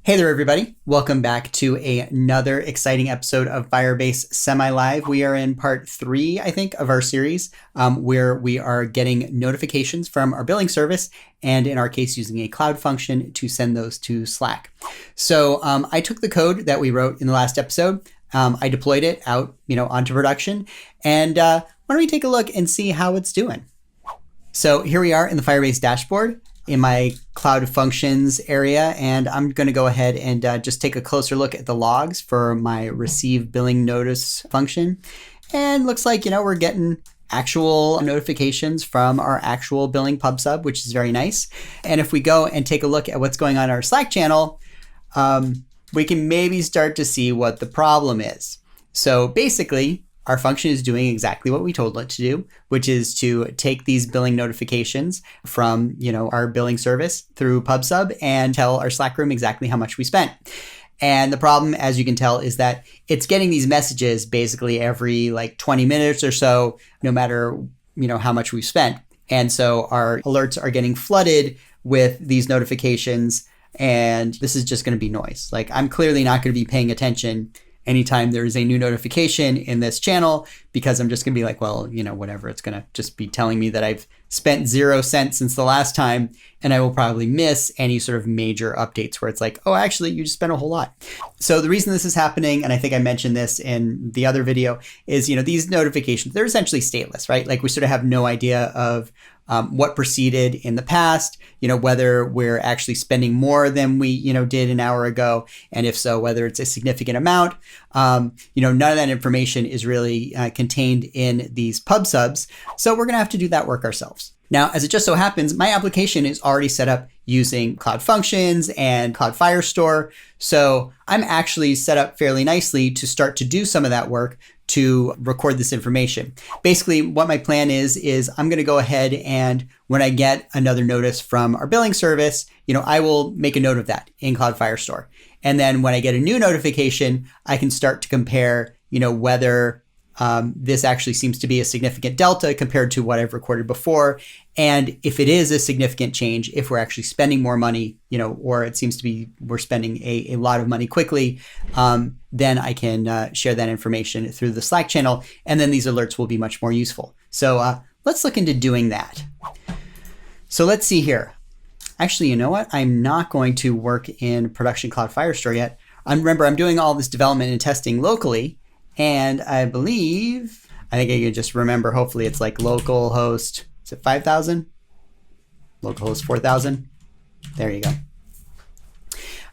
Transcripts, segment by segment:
Hey there, everybody. Welcome back to another exciting episode of Firebase Semi-Live. We are in part 3, I think, of our series, where we are getting notifications from our billing service, and in our case, using a Cloud function to send those to Slack. So I took the code that we wrote in the last episode. I deployed it out, onto production, and why don't we take a look and see how it's doing? So here we are in the Firebase dashboard in my Cloud Functions area, and I'm going to go ahead and just take a closer look at the logs for my receive billing notice function. And looks like, we're getting actual notifications from our actual billing PubSub, which is very nice. And if we go and take a look at what's going on in our Slack channel, we can maybe start to see what the problem is. So basically, our function is doing exactly what we told it to do, which is to take these billing notifications from, our billing service through PubSub and tell our Slack room exactly how much we spent. And the problem, as you can tell, is that it's getting these messages basically every 20 minutes or so, no matter, how much we've spent. And so our alerts are getting flooded with these notifications, and this is just going to be noise. I'm clearly not going to be paying attention anytime there's a new notification in this channel, because I'm just going to be like, well, whatever. It's going to just be telling me that I've spent 0 cents since the last time, and I will probably miss any sort of major updates where it's like, oh, actually, you just spent a whole lot. So the reason this is happening, and I think I mentioned this in the other video, is, these notifications, they're essentially stateless, right? We sort of have no idea of what proceeded in the past, whether we're actually spending more than we, did an hour ago. And if so, whether it's a significant amount, none of that information is really contained in these PubSubs. So we're going to have to do that work ourselves. Now, as it just so happens, my application is already set up using Cloud Functions and Cloud Firestore. So I'm actually set up fairly nicely to start to do some of that work to record this information. Basically, what my plan is I'm going to go ahead and when I get another notice from our billing service, I will make a note of that in Cloud Firestore. And then when I get a new notification, I can start to compare, whether this actually seems to be a significant delta compared to what I've recorded before. And if it is a significant change, if we're actually spending more money, or it seems to be we're spending a lot of money quickly, then I can share that information through the Slack channel. And then these alerts will be much more useful. So let's look into doing that. So let's see here. Actually, you know what? I'm not going to work in production Cloud Firestore yet. Remember, I'm doing all this development and testing locally. And I think I can just remember, hopefully it's localhost, is it 5,000? Localhost 4,000. There you go.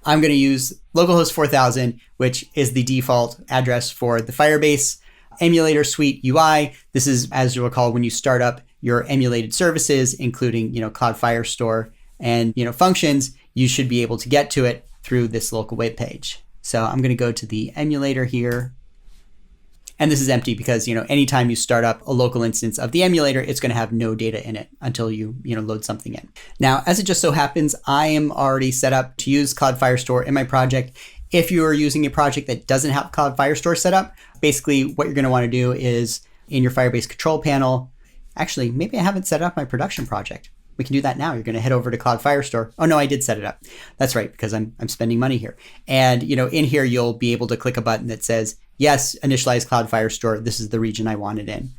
I'm going to use localhost 4,000, which is the default address for the Firebase emulator suite UI. This is, as you'll recall, when you start up your emulated services, including, Cloud Firestore and, functions, you should be able to get to it through this local web page. So I'm going to go to the emulator here. And this is empty because, anytime you start up a local instance of the emulator, it's going to have no data in it until you, load something in. Now, as it just so happens, I am already set up to use Cloud Firestore in my project. If you are using a project that doesn't have Cloud Firestore set up, basically what you're going to want to do is in your Firebase control panel, actually, maybe I haven't set up my production project. We can do that now. You're going to head over to Cloud Firestore. Oh no, I did set it up. That's right, because I'm spending money here. And in here, you'll be able to click a button that says, yes, initialize Cloud Firestore. This is the region I want it in.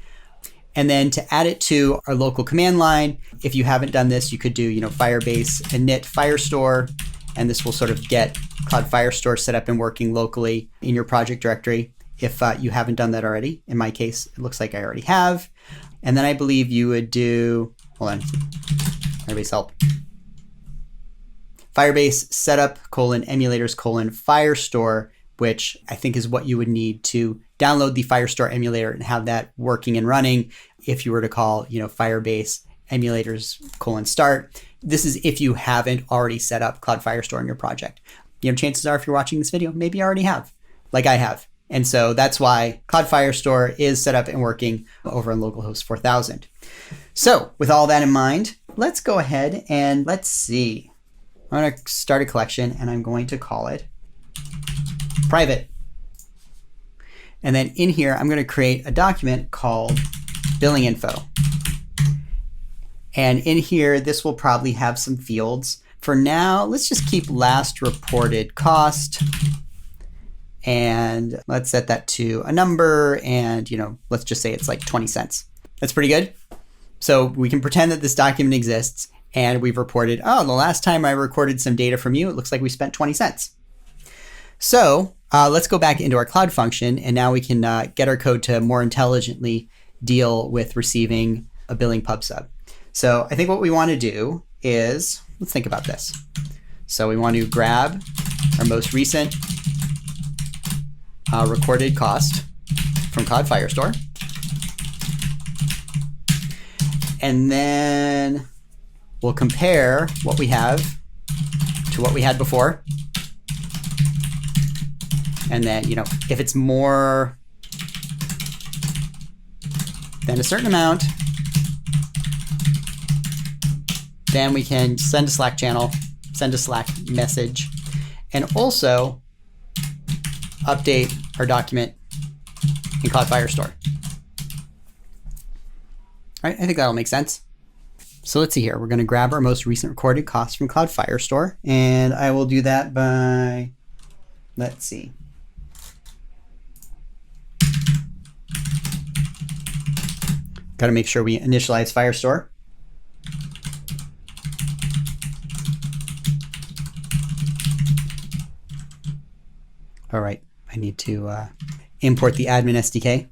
And then to add it to our local command line, if you haven't done this, you could do, Firebase init Firestore, and this will sort of get Cloud Firestore set up and working locally in your project directory. If you haven't done that already, in my case, it looks like I already have. And then I believe you would do, hold on, Firebase help. Firebase setup emulators Firestore, which I think is what you would need to download the Firestore emulator and have that working and running if you were to call, Firebase emulators start. This is if you haven't already set up Cloud Firestore in your project. Chances are if you're watching this video, maybe you already have, like I have. And so that's why Cloud Firestore is set up and working over on localhost 4000. So with all that in mind, let's go ahead and let's see. I'm going to start a collection and I'm going to call it private. And then in here, I'm going to create a document called billing info. And in here, this will probably have some fields For now, let's just keep last reported cost. And let's set that to a number. And, let's just say it's like 20 cents. That's pretty good. So we can pretend that this document exists and we've reported, oh, the last time I recorded some data from you, it looks like we spent 20 cents. So let's go back into our Cloud function. And now we can get our code to more intelligently deal with receiving a billing PubSub. So I think what we want to do is, let's think about this. So we want to grab our most recent recorded cost from Cloud Firestore. And then we'll compare what we have to what we had before. And then, if it's more than a certain amount, then we can send a Slack channel, send a Slack message, and also update our document in Cloud Firestore. All right, I think that'll make sense. So let's see here. We're going to grab our most recent recorded costs from Cloud Firestore, and I will do that by, let's see. Got to make sure we initialize Firestore. All right, I need to import the admin SDK.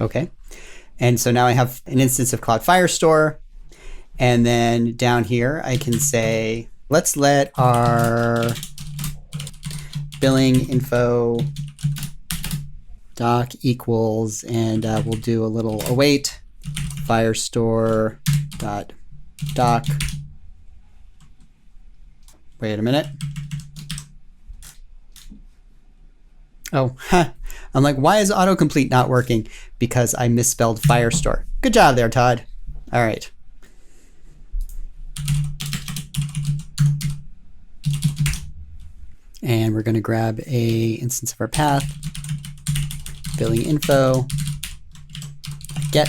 Okay, and so now I have an instance of Cloud Firestore, and then down here I can say, let's let our billing info doc equals, and we'll do a little await firestore.doc. Wait a minute. Oh, I'm like, why is autocomplete not working? Because I misspelled Firestore. Good job there, Todd. All right. And we're going to grab a instance of our path, billing info, get.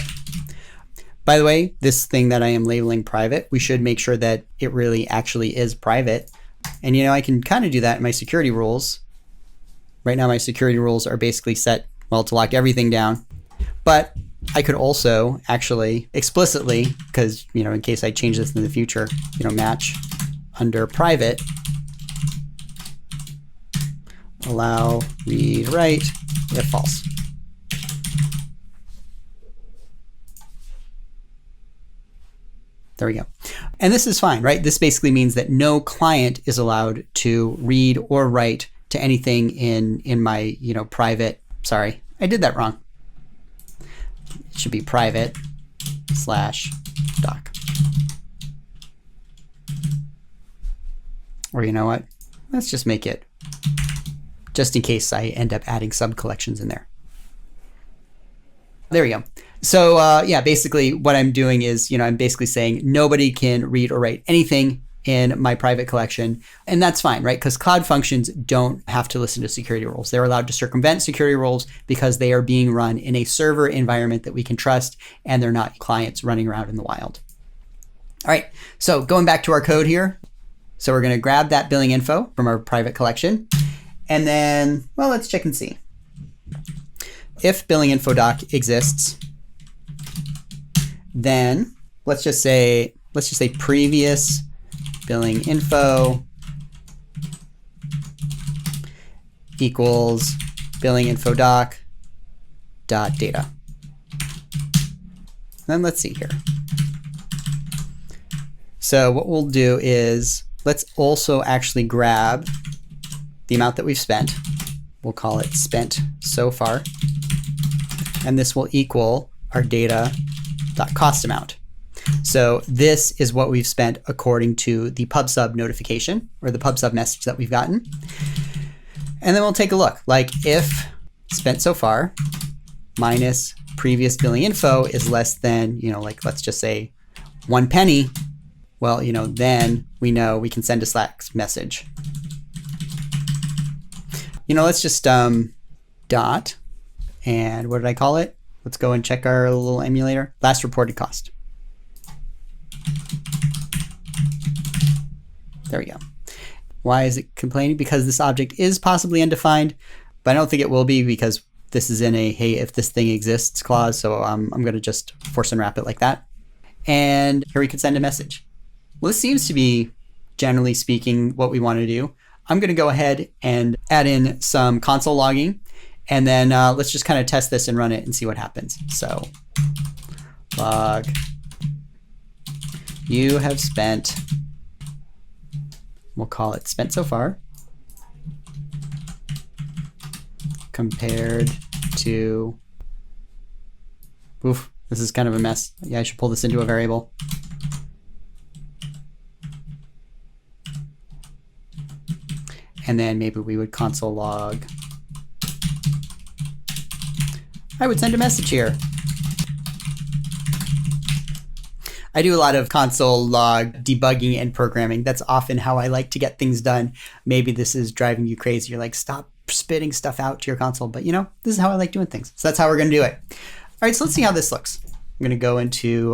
By the way, this thing that I am labeling private, we should make sure that it really actually is private. And I can kind of do that in my security rules. Right now my security rules are basically set, well, to lock everything down. But I could also actually explicitly, because in case I change this in the future, match under private, allow read write if false. There we go. And this is fine, right? This basically means that no client is allowed to read or write to anything in my, private, sorry, I did that wrong. It should be private / doc. Or you know what? Let's just make it, just in case I end up adding sub collections in there. There we go. So yeah, basically what I'm doing is, I'm basically saying nobody can read or write anything in my private collection. And that's fine, right? Because Cloud functions don't have to listen to security rules. They're allowed to circumvent security rules because they are being run in a server environment that we can trust, and they're not clients running around in the wild. All right, so going back to our code here. So we're going to grab that billing info from our private collection. And then, well, let's check and see. If billing info doc exists, then let's just say previous billing info equals billing info doc dot data. Then let's see here. So what we'll do is let's also actually grab the amount that we've spent. We'll call it spent so far. And this will equal our data.cost amount. So this is what we've spent according to the PubSub notification or the PubSub message that we've gotten. And then we'll take a look, like if spent so far minus previous billing info is less than, like let's just say 1 penny. Well, then we know we can send a Slack message. Let's just dot And what did I call it? Let's go and check our little emulator. Last reported cost. There we go. Why is it complaining? Because this object is possibly undefined, but I don't think it will be because this is in a, hey, if this thing exists clause. So I'm going to just force unwrap it like that. And here we can send a message. Well, this seems to be, generally speaking, what we want to do. I'm going to go ahead and add in some console logging. And then let's just kind of test this and run it and see what happens. So log, you have spent, we'll call it spent so far, compared to, oof, this is kind of a mess. Yeah, I should pull this into a variable. And then maybe we would console log. I would send a message here. I do a lot of console log debugging and programming. That's often how I like to get things done. Maybe this is driving you crazy. You're like, stop spitting stuff out to your console. But you know, this is how I like doing things. So that's how we're going to do it. All right, so let's see how this looks. I'm going to go into,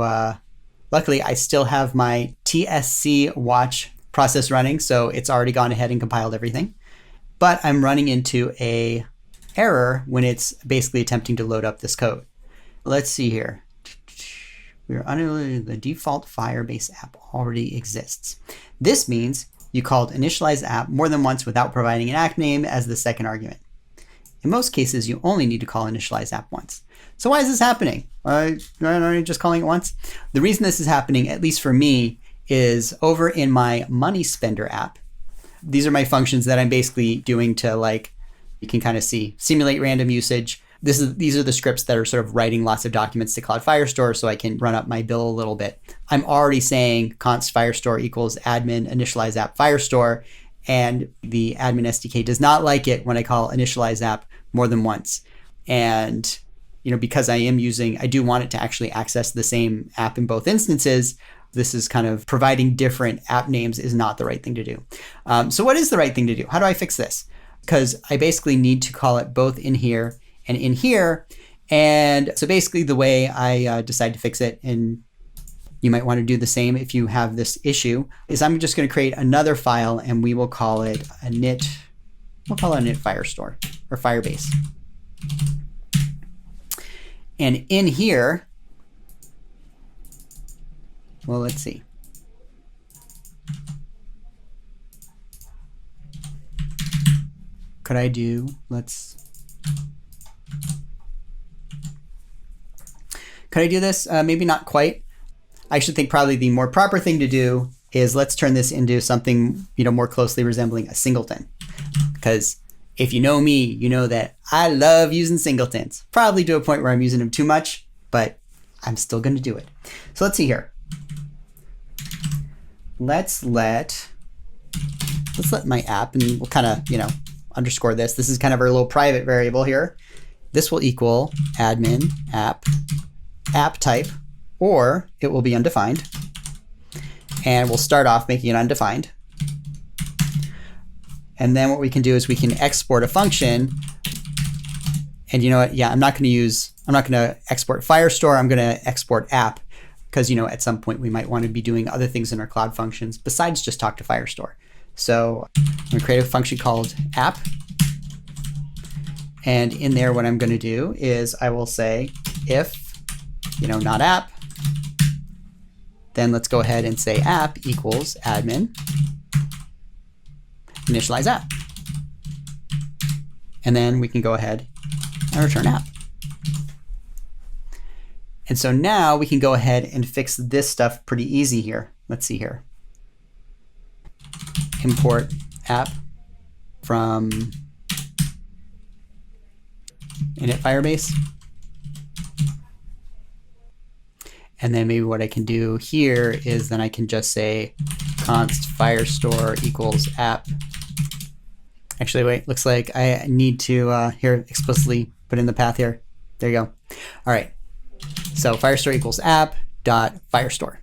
luckily I still have my TSC watch process running. So it's already gone ahead and compiled everything. But I'm running into a error when it's basically attempting to load up this code. Let's see here. We're under the default Firebase app already exists. This means you called initializeApp more than once without providing an app name as the second argument. In most cases, you only need to call initializeApp once. So why is this happening? Aren't you just calling it once? The reason this is happening, at least for me, is over in my money spender app. These are my functions that I'm basically doing to, like, you can kind of see, simulate random usage. These are the scripts that are sort of writing lots of documents to Cloud Firestore so I can run up my bill a little bit. I'm already saying const firestore equals admin initializeApp firestore, and the admin SDK does not like it when I call initializeApp more than once. And you know, because I do want it to actually access the same app in both instances. This is kind of providing different app names is not the right thing to do. So what is the right thing to do? How do I fix this? Because I basically need to call it both in here and in here. And so basically the way I decide to fix it, and you might want to do the same if you have this issue, is I'm just going to create another file and we will call it we'll call it init Firestore or Firebase. And in here, well, let's see. Could I do, could I do this? Maybe not quite. I should think probably the more proper thing to do is let's turn this into something, you know, more closely resembling a singleton. Because if you know me, you know that I love using singletons. Probably to a point where I'm using them too much, but I'm still going to do it. So let's see here. Let's let my app, and we'll kind of, you know, underscore this. This is kind of our little private variable here. This will equal admin app type, or it will be undefined. And we'll start off making it undefined. And then what we can do is we can export a function. And you know what? Yeah, I'm not going to export Firestore. I'm going to export app, because, you know, at some point we might want to be doing other things in our cloud functions besides just talk to Firestore. So I'm going to create a function called app. And in there, what I'm going to do is I will say if, you know, not app, then let's go ahead and say app equals admin initialize app. And then we can go ahead and return app. And so now we can go ahead and fix this stuff pretty easy here. Let's see here. Import app from init Firebase. And then maybe what I can do here is then I can just say const firestore equals app. Actually, wait, looks like I need to here explicitly put in the path here. There you go. All right. So firestore equals app dot firestore.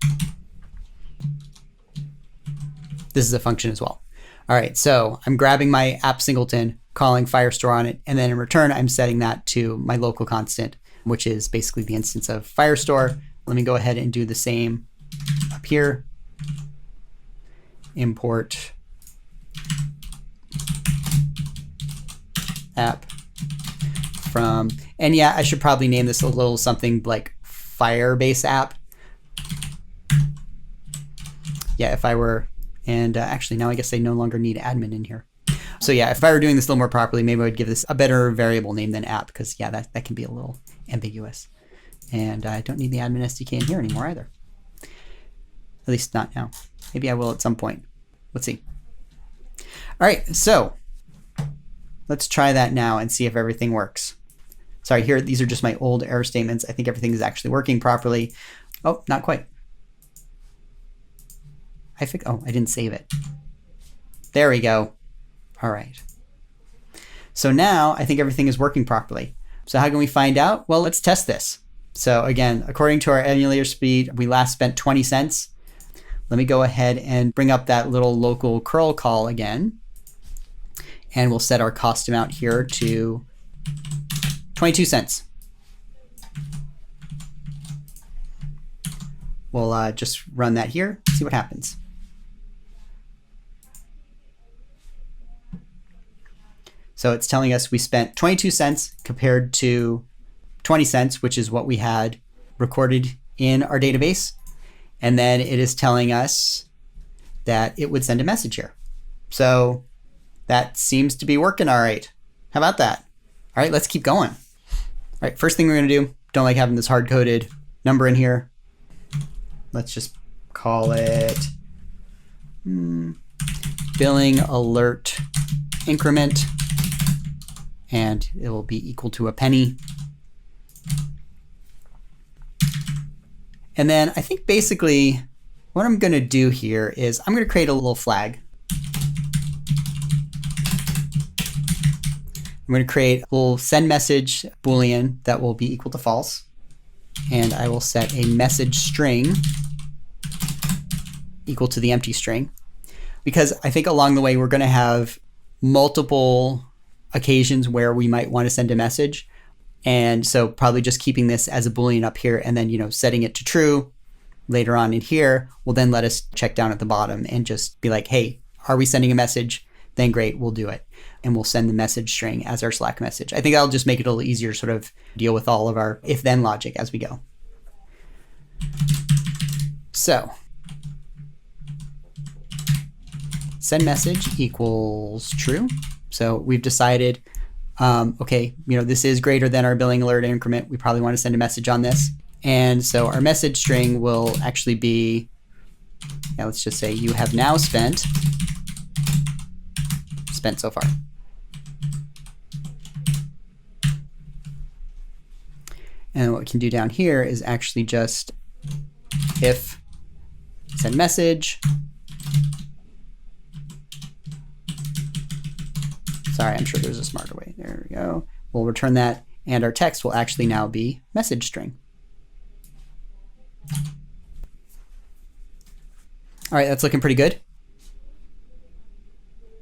This is a function as well. All right, so I'm grabbing my app singleton, calling Firestore on it. And then in return, I'm setting that to my local constant, which is basically the instance of Firestore. Let me go ahead and do the same up here. Import app from, and yeah, I should probably name this a little something like Firebase app. Yeah, if I were, and actually now I guess I no longer need admin in here. So yeah, if I were doing this a little more properly, maybe I would give this a better variable name than app, because yeah, that can be a little ambiguous. And I don't need the admin SDK in here anymore either. At least not now. Maybe I will at some point. Let's see. All right, so let's try that now and see if everything works. Sorry, here, these are just my old error statements. I think everything is actually working properly. Oh, not quite. Oh, I didn't save it. There we go. All right. So now I think everything is working properly. So how can we find out? Well, let's test this. So again, according to our emulator speed, we last spent 20 cents. Let me go ahead and bring up that little local curl call again. And we'll set our cost amount here to 22 cents. We'll just run that here, see what happens. So it's telling us we spent 22 cents compared to 20 cents, which is what we had recorded in our database. And then it is telling us that it would send a message here. So that seems to be working all right. How about that? All right, let's keep going. All right, first thing we're gonna do, don't like having this hard-coded number in here. Let's just call it billing alert increment, and it will be equal to a penny. And then I think basically what I'm gonna do here is I'm gonna create a little flag. I'm going to create a little send message Boolean that will be equal to false. And I will set a message string equal to the empty string. Because I think along the way we're going to have multiple occasions where we might want to send a message. And so probably just keeping this as a Boolean up here and then, setting it to true later on in here will then let us check down at the bottom and just be like, hey, are we sending a message? Then great, we'll do it. And we'll send the message string as our Slack message. I think that'll just make it a little easier to sort of deal with all of our if-then logic as we go. So send message equals true. So we've decided, okay, this is greater than our billing alert increment. We probably want to send a message on this. And so our message string will actually be, let's just say you have now spent so far. And what we can do down here is actually just if send message. Sorry, I'm sure there's a smarter way. There we go. We'll return that, and our text will actually now be message string. All right, that's looking pretty good.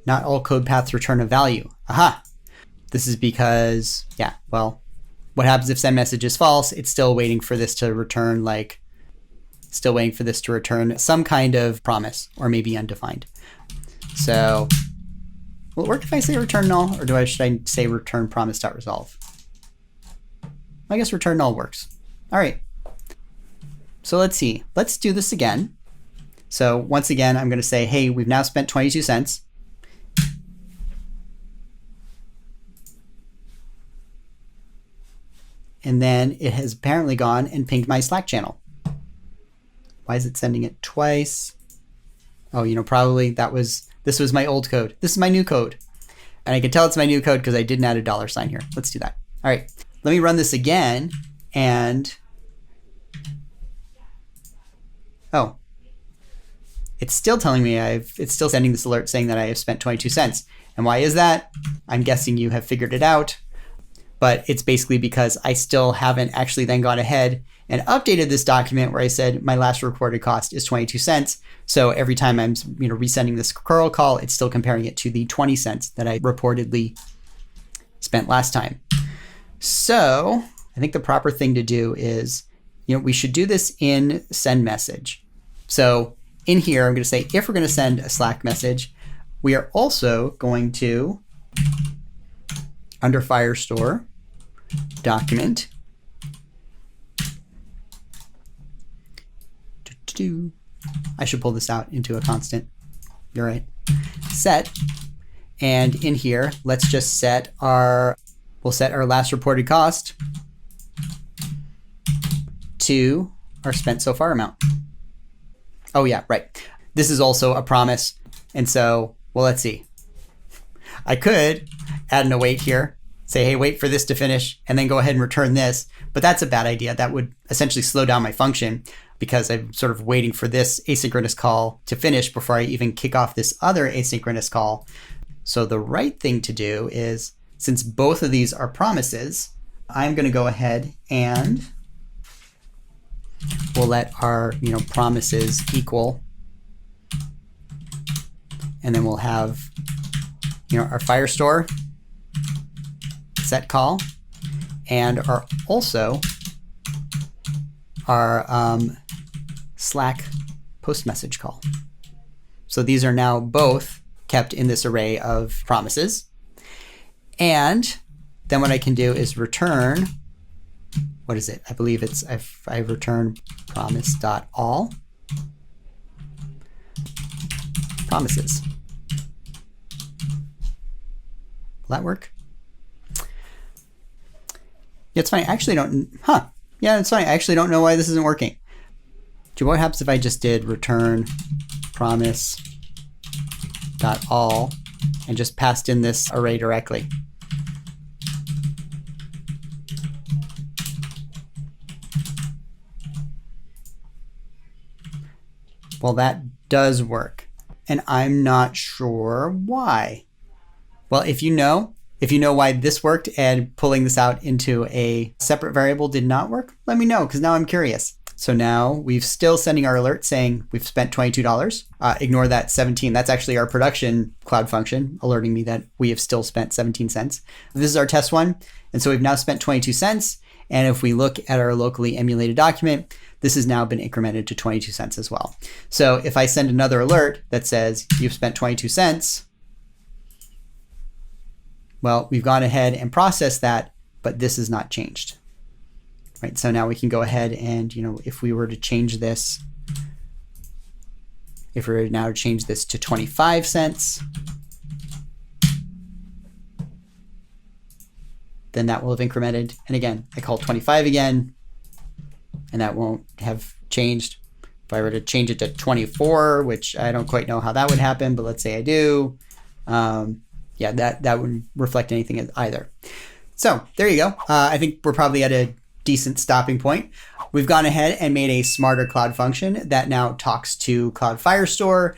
Not all code paths return a value. Aha! This is because, what happens if send message is false? It's still waiting for this to return some kind of promise, or maybe undefined. So, will it work if I say return null, or should I say return promise.resolve? I guess return null works. All right. So let's see. Let's do this again. So once again, I'm going to say, hey, we've now spent 22 cents. And then it has apparently gone and pinged my Slack channel. Why is it sending it twice? Oh, probably this was my old code. This is my new code. And I can tell it's my new code because I didn't add a $sign here. Let's do that. All right, let me run this again. And, it's still telling me it's still sending this alert saying that I have spent 22 cents. And why is that? I'm guessing you have figured it out. But it's basically because I still haven't actually then gone ahead and updated this document where I said my last recorded cost is 22 cents. So every time I'm resending this curl call, it's still comparing it to the 20 cents that I reportedly spent last time. So I think the proper thing to do is, we should do this in send message. So in here, I'm going to say, if we're going to send a Slack message, we are also going to, under Firestore, document, I should pull this out into a constant. You're right. Set. And in here, let's just set we'll set our last reported cost to our spent so far amount. Oh yeah, right. This is also a promise. And so, well, let's see. I could add an await here, say, hey, wait for this to finish, and then go ahead and return this. But that's a bad idea. That would essentially slow down my function because I'm sort of waiting for this asynchronous call to finish before I even kick off this other asynchronous call. So the right thing to do is, since both of these are promises, I'm going to go ahead and we'll let our promises equal, and then we'll have our Firestore set call and also our Slack post message call. So these are now both kept in this array of promises. And then what I can do is return, what is it? I believe it's, I return promise.all promises. Will that work? Yeah, it's funny. I actually don't, yeah, it's funny. I actually don't know why this isn't working. What happens if I just did return promise.all and just passed in this array directly? Well, that does work, and I'm not sure why. Well, if you know why this worked and pulling this out into a separate variable did not work, let me know, because now I'm curious. So now we've still sending our alert saying we've spent $22. Ignore that 17. That's actually our production cloud function alerting me that we have still spent 17 cents. This is our test one. And so we've now spent 22 cents. And if we look at our locally emulated document, this has now been incremented to 22 cents as well. So if I send another alert that says you've spent 22 cents, well, we've gone ahead and processed that, but this is not changed. Right, so now we can go ahead and, if we were to change this, if we were now to change this to 25 cents, then that will have incremented. And again, I call 25 again, and that won't have changed. If I were to change it to 24, which I don't quite know how that would happen, but let's say I do, yeah, that wouldn't reflect anything either. So there you go. I think we're probably at a decent stopping point. We've gone ahead and made a smarter cloud function that now talks to Cloud Firestore.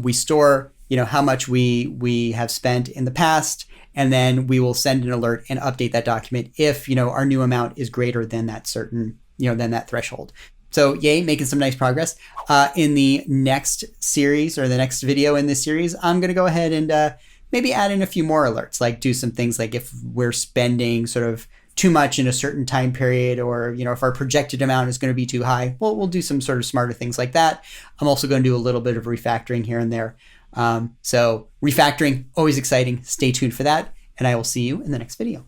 We store, how much we have spent in the past, and then we will send an alert and update that document if, our new amount is greater than that certain, than that threshold. So yay, making some nice progress. In the next series or the next video in this series, I'm going to go ahead and maybe add in a few more alerts, like do some things like if we're spending sort of too much in a certain time period, or if our projected amount is going to be too high, well, we'll do some sort of smarter things like that. I'm also going to do a little bit of refactoring here and there. So refactoring, always exciting. Stay tuned for that, and I will see you in the next video.